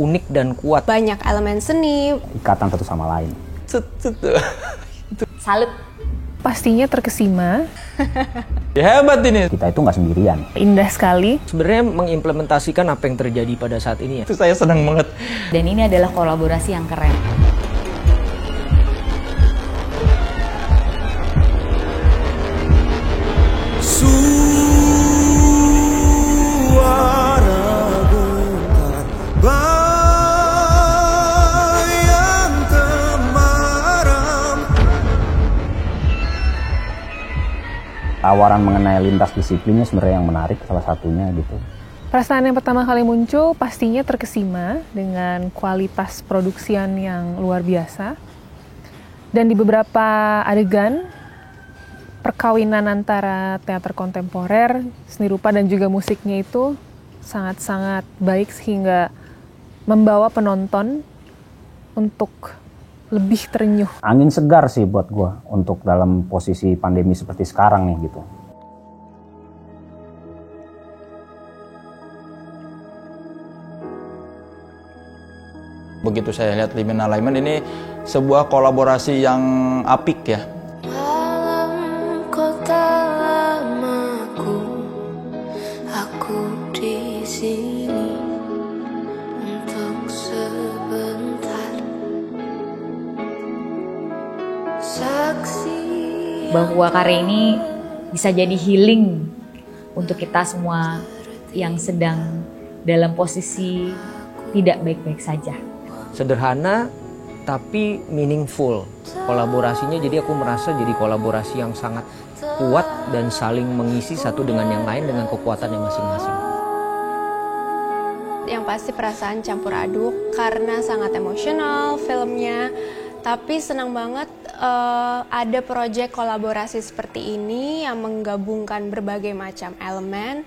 unik dan kuat. Banyak elemen seni, ikatan satu sama lain. Salut. Pastinya terkesima. Ya, hebat ini. Kita itu nggak sendirian. Indah sekali. Sebenarnya mengimplementasikan apa yang terjadi pada saat ini ya. Itu saya senang banget. Dan ini adalah kolaborasi yang keren. Tawaran mengenai lintas disiplinnya sebenarnya yang menarik, salah satunya gitu. Perasaan yang pertama kali muncul pastinya terkesima dengan kualitas produksian yang luar biasa. Dan di beberapa adegan, perkawinan antara teater kontemporer, seni rupa dan juga musiknya itu sangat-sangat baik sehingga membawa penonton untuk lebih terenyuh. Angin segar sih buat gue untuk dalam posisi pandemi seperti sekarang nih gitu. Begitu saya lihat Liminal Alignment ini sebuah kolaborasi yang apik ya. Malam kota lamaku, aku di sini untuk sebentar. Saksi Bahwa karya ini bisa jadi healing untuk kita semua yang sedang dalam posisi tidak baik-baik saja. Sederhana tapi meaningful. Kolaborasinya jadi aku merasa jadi kolaborasi yang sangat kuat dan saling mengisi satu dengan yang lain dengan kekuatannya masing-masing. yang pasti perasaan campur aduk karena sangat emosional filmnya. Tapi senang banget ada proyek kolaborasi seperti ini yang menggabungkan berbagai macam elemen.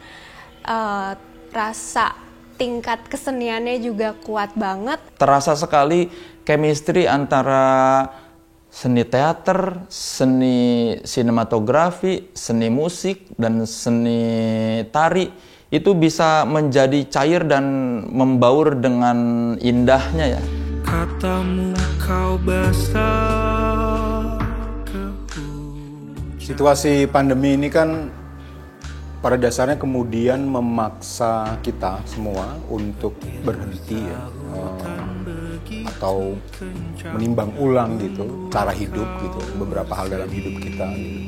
Rasa tingkat keseniannya juga kuat banget. Terasa sekali chemistry antara seni teater, seni sinematografi, seni musik, dan seni tari itu bisa menjadi cair dan membaur dengan indahnya ya. Katamu kau basah. Situasi pandemi ini kan pada dasarnya kemudian memaksa kita semua untuk berhenti ya, atau menimbang ulang gitu cara hidup gitu, beberapa hal dalam hidup kita gitu.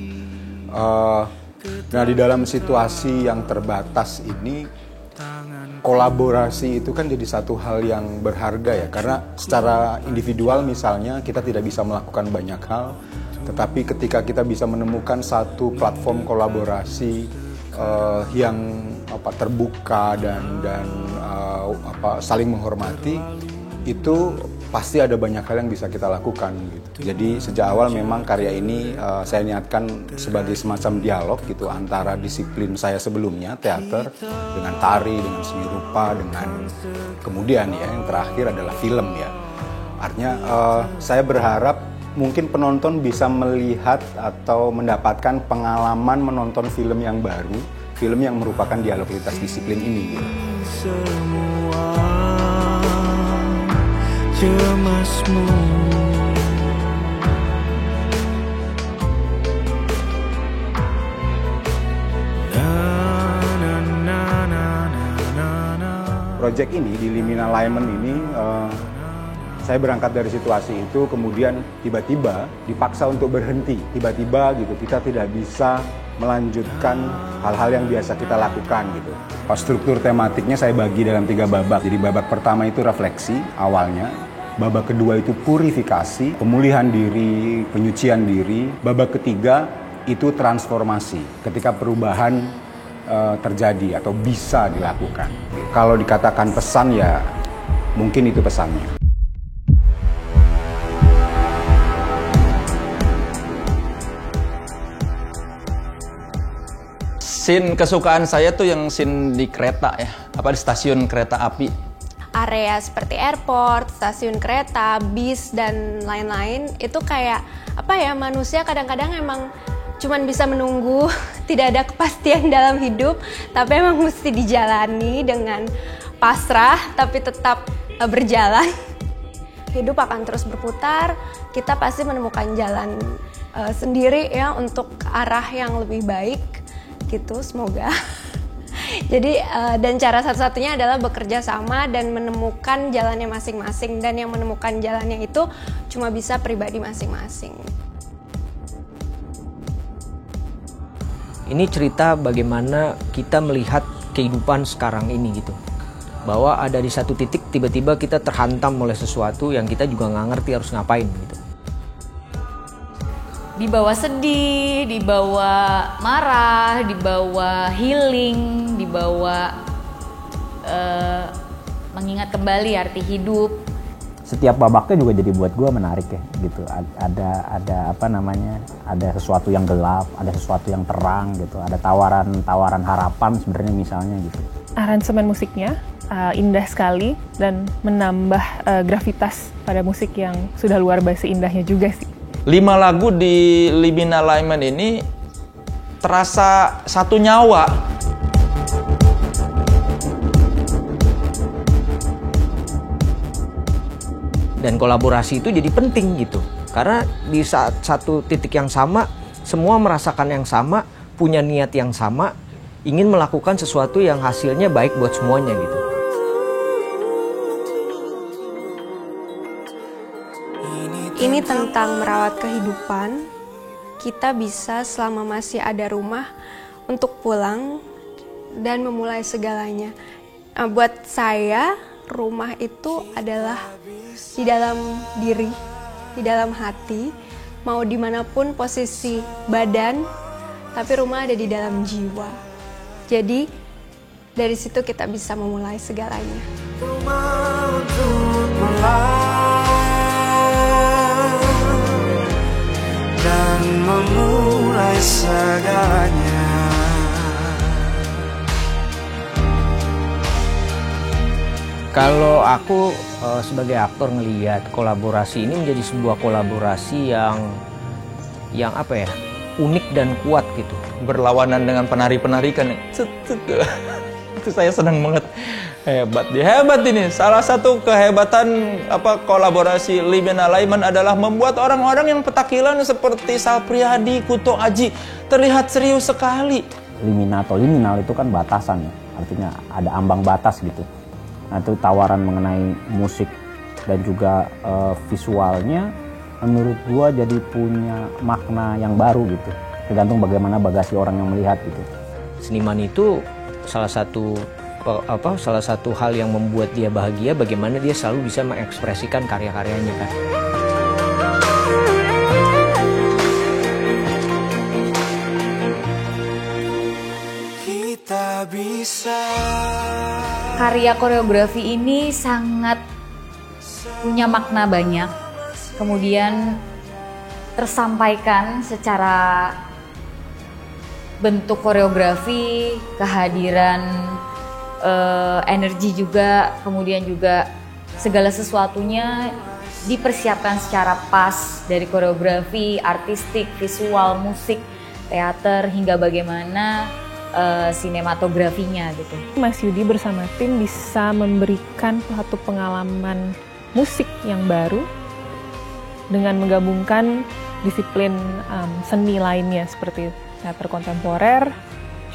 Nah di dalam situasi yang terbatas ini kolaborasi itu kan jadi satu hal yang berharga ya, karena secara individual misalnya kita tidak bisa melakukan banyak hal, tetapi ketika kita bisa menemukan satu platform kolaborasi yang terbuka dan saling menghormati, itu pasti ada banyak hal yang bisa kita lakukan gitu. Jadi sejak awal memang karya ini saya niatkan sebagai semacam dialog gitu antara disiplin saya sebelumnya, teater, dengan tari, dengan seni rupa, dengan kemudian ya yang terakhir adalah film ya. Artinya saya berharap mungkin penonton bisa melihat atau mendapatkan pengalaman menonton film yang baru, film yang merupakan dialog lintas disiplin ini gitu. Semua cemasmu. Project ini di Liminal Alignment ini saya berangkat dari situasi itu, kemudian tiba-tiba dipaksa untuk berhenti. Tiba-tiba gitu, kita tidak bisa melanjutkan hal-hal yang biasa kita lakukan gitu. Struktur tematiknya saya bagi dalam 3 babak. Jadi babak pertama itu refleksi awalnya. Babak kedua itu purifikasi, pemulihan diri, penyucian diri. Babak ketiga itu transformasi, ketika perubahan terjadi atau bisa dilakukan. Kalau dikatakan pesan ya mungkin itu pesannya. Scene kesukaan saya tuh yang scene di kereta ya, di stasiun kereta api. Area seperti airport, stasiun kereta, bis, dan lain-lain itu kayak manusia kadang-kadang emang cuman bisa menunggu, tidak ada kepastian dalam hidup, tapi emang mesti dijalani dengan pasrah, tapi tetap berjalan. Hidup akan terus berputar, kita pasti menemukan jalan sendiri ya untuk arah yang lebih baik gitu, semoga. Jadi dan cara satu-satunya adalah bekerja sama dan menemukan jalannya masing-masing, dan yang menemukan jalannya itu cuma bisa pribadi masing-masing. Ini cerita bagaimana kita melihat kehidupan sekarang ini gitu. Bahwa ada di satu titik tiba-tiba kita terhantam oleh sesuatu yang kita juga nggak ngerti harus ngapain gitu. Dibawa sedih, dibawa marah, dibawa healing, dibawa mengingat kembali arti hidup. Setiap babaknya juga jadi buat gue menarik ya gitu. Ada apa namanya? Ada sesuatu yang gelap, ada sesuatu yang terang gitu. Ada tawaran harapan sebenarnya misalnya gitu. Aransemen musiknya indah sekali dan menambah gravitas pada musik yang sudah luar biasa indahnya juga sih. 5 lagu di Liminal Alignment ini terasa satu nyawa. Dan kolaborasi itu jadi penting gitu. Karena di saat satu titik yang sama, semua merasakan yang sama, punya niat yang sama, ingin melakukan sesuatu yang hasilnya baik buat semuanya gitu. Ini tentang merawat kehidupan. Kita bisa selama masih ada rumah untuk pulang dan memulai segalanya. Buat saya, rumah itu adalah di dalam diri, di dalam hati, mau dimanapun posisi badan, tapi rumah ada di dalam jiwa. Jadi dari situ kita bisa memulai segalanya. Rumah untuk mulai dan memulai segalanya. Kalau aku sebagai aktor ngelihat kolaborasi ini menjadi sebuah kolaborasi yang apa ya, unik dan kuat gitu. Berlawanan dengan penari-penari kan. Itu saya senang banget. Hebat ini. Salah satu kehebatan kolaborasi Liminal Alignment adalah membuat orang-orang yang petakilan seperti Sal Priadi, Kunto Aji terlihat serius sekali. Limina atau liminal itu kan batasan ya. Artinya ada ambang batas gitu. Nah, itu tawaran mengenai musik dan juga visualnya menurut gua jadi punya makna yang baru gitu. Tergantung bagaimana bagasi orang yang melihat gitu. Seniman itu salah satu hal yang membuat dia bahagia, bagaimana dia selalu bisa mengekspresikan karya-karyanya kan. Kita bisa. Karya koreografi ini sangat punya makna banyak, kemudian tersampaikan secara bentuk koreografi, kehadiran energi juga, kemudian juga segala sesuatunya dipersiapkan secara pas dari koreografi, artistik, visual, musik, teater, hingga bagaimana sinematografinya gitu. Mas Yudi bersama tim bisa memberikan suatu pengalaman musik yang baru dengan menggabungkan disiplin seni lainnya seperti teater kontemporer,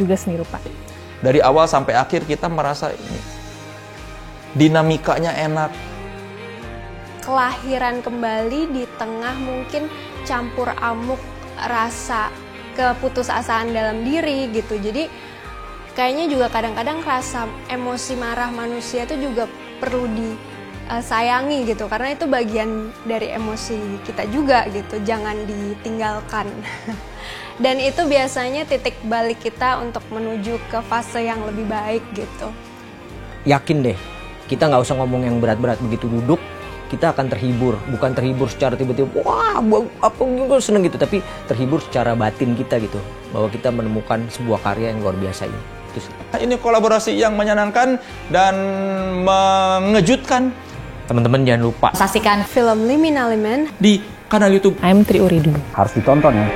juga seni rupa. Dari awal sampai akhir kita merasa ini dinamikanya enak. Kelahiran kembali di tengah mungkin campur amuk rasa keputusasaan dalam diri gitu. Jadi kayaknya juga kadang-kadang rasa emosi marah manusia itu juga perlu disayangi gitu, karena itu bagian dari emosi kita juga gitu, jangan ditinggalkan. Dan itu biasanya titik balik kita untuk menuju ke fase yang lebih baik gitu. Yakin deh, kita nggak usah ngomong yang berat-berat, begitu duduk kita akan terhibur, bukan terhibur secara tiba-tiba wah apa gitu seneng gitu, tapi terhibur secara batin kita gitu, bahwa kita menemukan sebuah karya yang luar biasa ini. Itu sih. Ini kolaborasi yang menyenangkan dan mengejutkan. Teman-teman jangan lupa Saksikan Film Liminal Alignment di kanal YouTube I'm Tri Uridu. Harus ditonton ya.